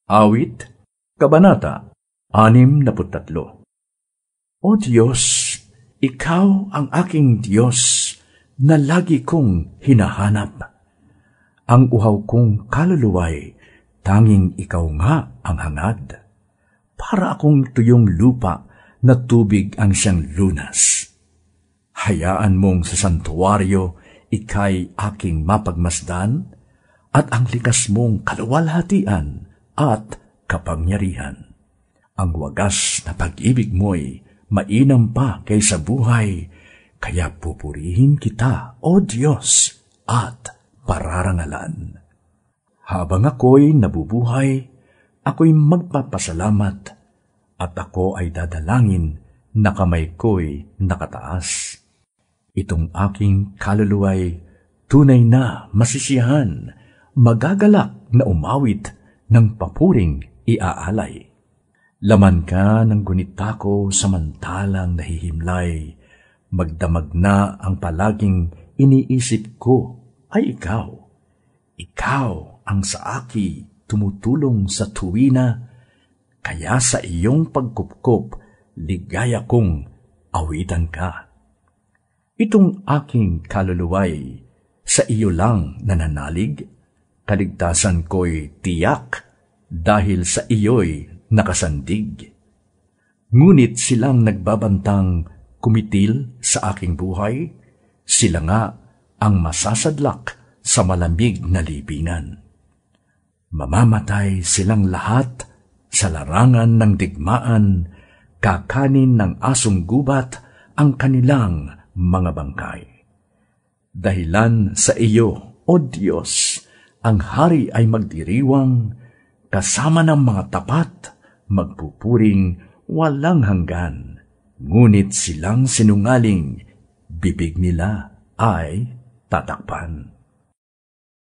Awit, Kabanata 63. O Diyos, Ikaw ang aking Diyos, na lagi kong hinahanap. Ang uhaw kong kaluluway, tanging Ikaw nga ang hangad. Para akong tuyong lupa na tubig ang siyang lunas. Hayaan mong sa santuaryo, Ika'y aking mapagmasdan, at ang likas mong kaluwalhatian at kapangyarihan. Ang wagas na pag-ibig mo'y mainam pa kaysa buhay, kaya pupurihin kita, O Diyos, at pararangalan. Habang ako'y nabubuhay, ako'y magpapasalamat, at ako ay dadalangin na kamay ko'y nakataas. Itong aking kaluluway, tunay na masisiyahan, magagalak na umawit ng papuring iaalay. Laman ka ng gunita ko samantalang nahihimlay, magdamag na ang palaging iniisip ko ay ikaw. Ikaw ang sa aki tumutulong sa tuwina, kaya sa iyong pagkupkop, ligaya kong awitan ka. Itong aking kaluluway, sa iyo lang nananalig, kaligtasan ko'y tiyak dahil sa iyo'y nakasandig. Ngunit silang nagbabantang kumitil sa aking buhay, sila nga ang masasadlak sa malamig na libingan. Mamamatay silang lahat sa larangan ng digmaan, kakanin ng asong gubat ang kanilang mga bangkay. Dahilan sa iyo, O Diyos, ang hari ay magdiriwang, kasama ng mga tapat, magpupuring walang hanggan. Ngunit silang sinungaling, bibig nila ay tatakpan.